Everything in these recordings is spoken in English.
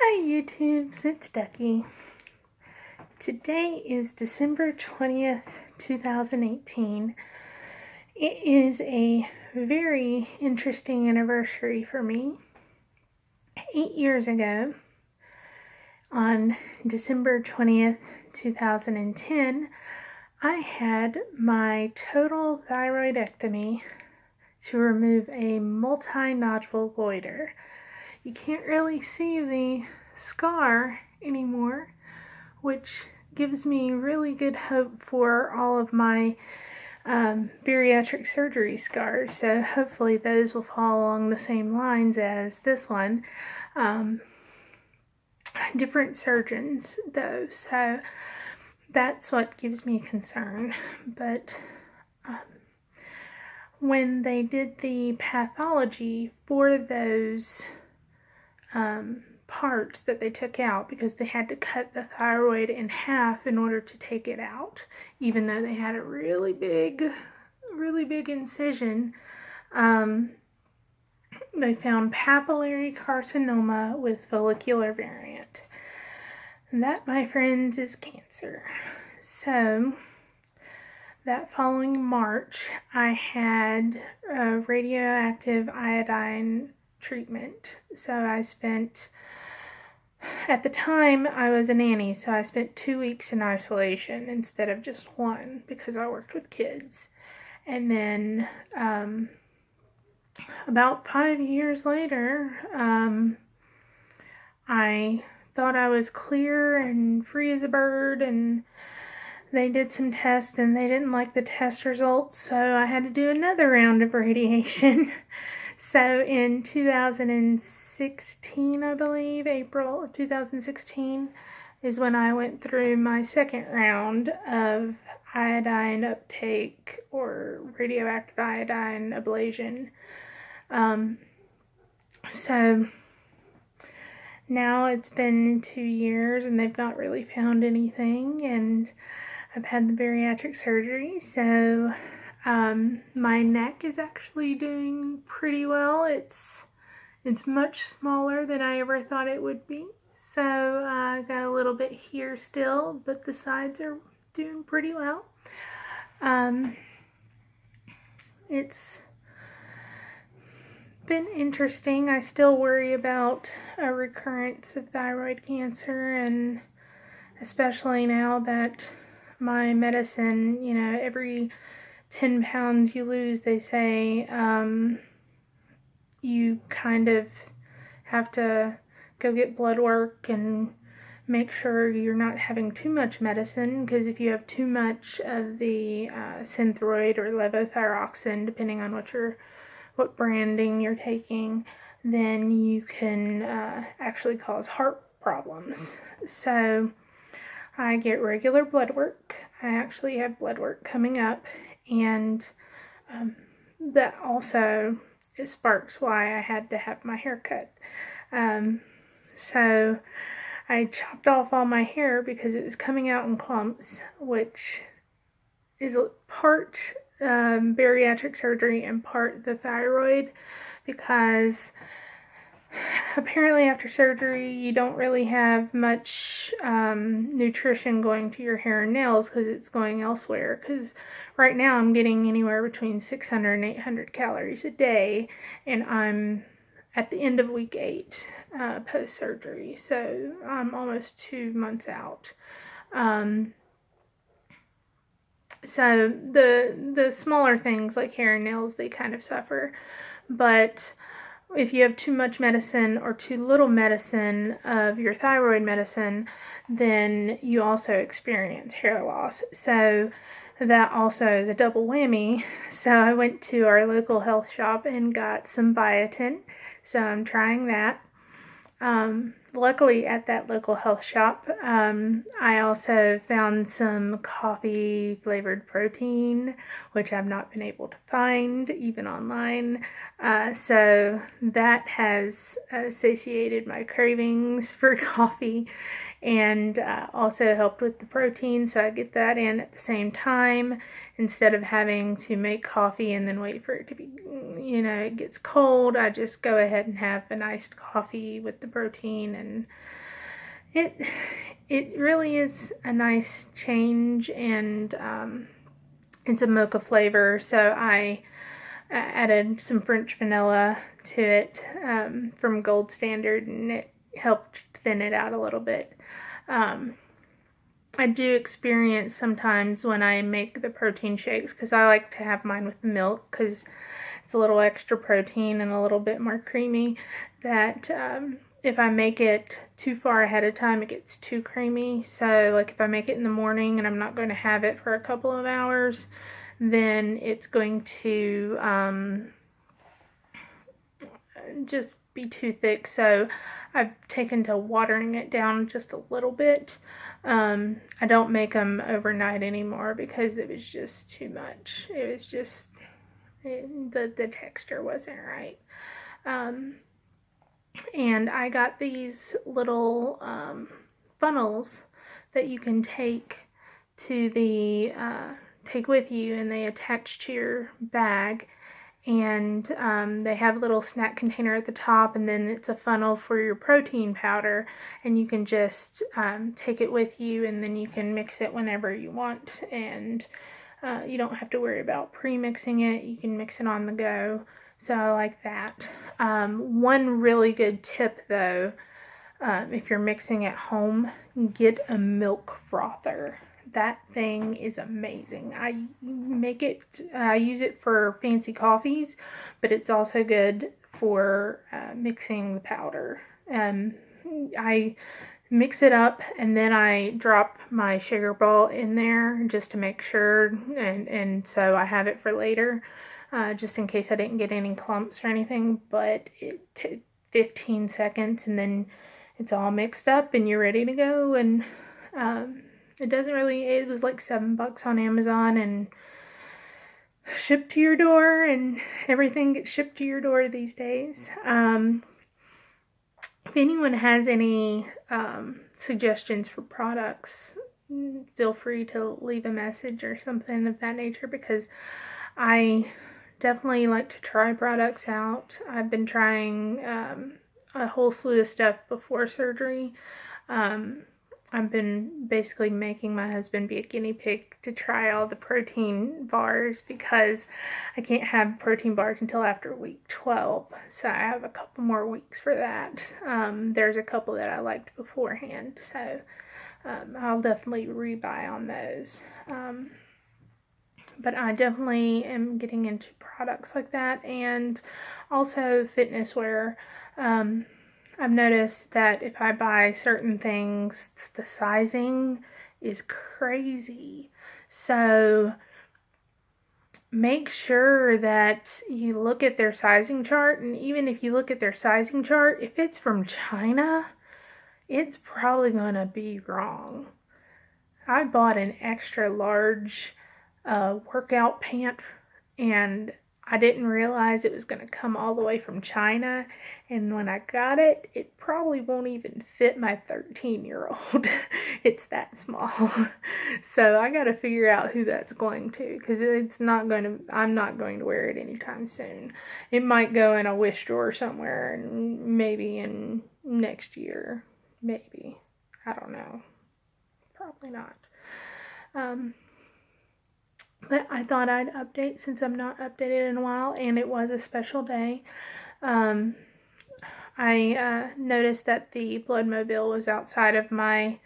Hi YouTube, it's Ducky. Today is December 20th, 2018. It is a very interesting anniversary for me. 8 years ago, on December 20th, 2010, I had my total thyroidectomy to remove a multi-nodule goiter. You can't really see the scar anymore, which gives me really good hope for all of my bariatric surgery scars. So hopefully those will fall along the same lines as this one. Different surgeons though, so that's what gives me concern. But when they did the pathology for those parts that they took out, because they had to cut the thyroid in half in order to take it out, even though they had a really big incision, they found papillary carcinoma with follicular variant. And that, my friends, is cancer. So that following March, I had a radioactive iodine treatment. So I spent, at the time I was a nanny, so I spent 2 weeks in isolation instead of just one, because I worked with kids. And then about 5 years later, I thought I was clear and free as a bird, and they did some tests and they didn't like the test results, so I had to do another round of radiation. So in 2016, I believe, April of 2016, is when I went through my second round of iodine uptake or radioactive iodine ablation. So now it's been 2 years and they've not really found anything, and I've had the bariatric surgery, so my neck is actually doing pretty well. It's much smaller than I ever thought it would be. So I got a little bit here still, but the sides are doing pretty well. It's been interesting. I still worry about a recurrence of thyroid cancer, and especially now that my medicine, every 10 pounds you lose, they say, you kind of have to go get blood work and make sure you're not having too much medicine, because if you have too much of the Synthroid or levothyroxine, depending on what branding you're taking, then you can actually cause heart problems. So I get regular blood work. I actually have blood work coming up, and that also sparks why I had to have my hair cut. So I chopped off all my hair because it was coming out in clumps, which is part bariatric surgery and part the thyroid, because apparently after surgery you don't really have much nutrition going to your hair and nails, because it's going elsewhere. Because right now I'm getting anywhere between 600 and 800 calories a day, and I'm at the end of week 8 post-surgery, so I'm almost 2 months out. So the smaller things like hair and nails, they kind of suffer. But if you have too much medicine or too little medicine of your thyroid medicine, then you also experience hair loss. So that also is a double whammy. So I went to our local health shop and got some biotin. So I'm trying that. Luckily at that local health shop, I also found some coffee flavored protein, which I've not been able to find even online. So that has satiated my cravings for coffee, and also helped with the protein, so I get that in at the same time instead of having to make coffee and then wait for it to be, it gets cold. I just go ahead and have an iced coffee with the protein and it really is a nice change, and it's a mocha flavor, so I added some French vanilla to it from Gold Standard, and it helped thin it out a little bit. I do experience sometimes when I make the protein shakes, because I like to have mine with milk because it's a little extra protein and a little bit more creamy, that if I make it too far ahead of time, it gets too creamy. So like if I make it in the morning and I'm not going to have it for a couple of hours, then it's going to just be too thick. So I've taken to watering it down just a little bit. I don't make them overnight anymore because it was just too much. It was just, the texture wasn't right. And I got these little funnels that you can take to the take with you, and they attach to your bag, and they have a little snack container at the top, and then it's a funnel for your protein powder, and you can just take it with you, and then you can mix it whenever you want, and you don't have to worry about pre-mixing it. You can mix it on the go. So I like that. One really good tip though, if you're mixing at home, get a milk frother. That thing is amazing. I use it for fancy coffees, but it's also good for mixing the powder. I mix it up, and then I drop my sugar ball in there just to make sure, and so I have it for later, just in case I didn't get any clumps or anything. But it 15 seconds, and then it's all mixed up and you're ready to go. And it was like $7 on Amazon and shipped to your door, and everything gets shipped to your door these days. If anyone has any suggestions for products, feel free to leave a message or something of that nature, because I definitely like to try products out. I've been trying a whole slew of stuff before surgery. I've been basically making my husband be a guinea pig to try all the protein bars, because I can't have protein bars until after week 12. So I have a couple more weeks for that. There's a couple that I liked beforehand, so I'll definitely rebuy on those. But I definitely am getting into products like that, and also fitness wear. I've noticed that if I buy certain things, the sizing is crazy. So make sure that you look at their sizing chart, and even if you look at their sizing chart, if it's from China, it's probably going to be wrong. I bought an extra large workout pant, and I didn't realize it was going to come all the way from China, and when I got it, it probably won't even fit my 13-year-old. It's that small. So I got to figure out who that's going to, because I'm not going to wear it anytime soon. It might go in a wish drawer somewhere, and maybe in next year, maybe. I don't know. Probably not. But I thought I'd update since I'm not updated in a while, and it was a special day. I noticed that the blood mobile was outside of my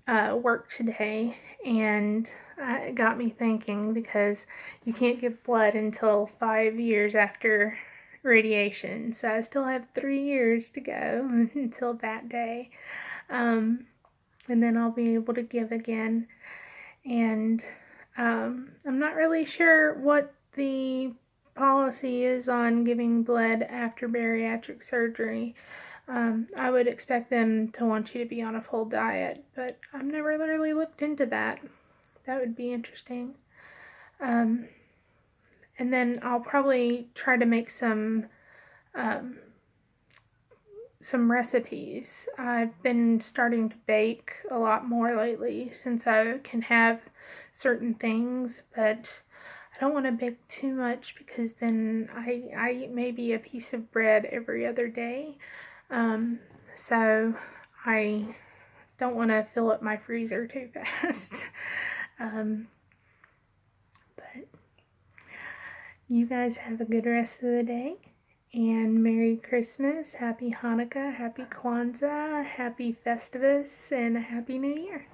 work today, and it got me thinking, because you can't give blood until 5 years after radiation, so I still have 3 years to go until that day, and then I'll be able to give again. And I'm not really sure what the policy is on giving blood after bariatric surgery. I would expect them to want you to be on a full diet, but I've never really looked into that. That would be interesting. And then I'll probably try to make some recipes. I've been starting to bake a lot more lately since I can have certain things, but I don't want to bake too much, because then I eat maybe a piece of bread every other day. so I don't want to fill up my freezer too fast. But you guys have a good rest of the day, and Merry Christmas, Happy Hanukkah, Happy Kwanzaa, Happy Festivus, and a Happy New Year.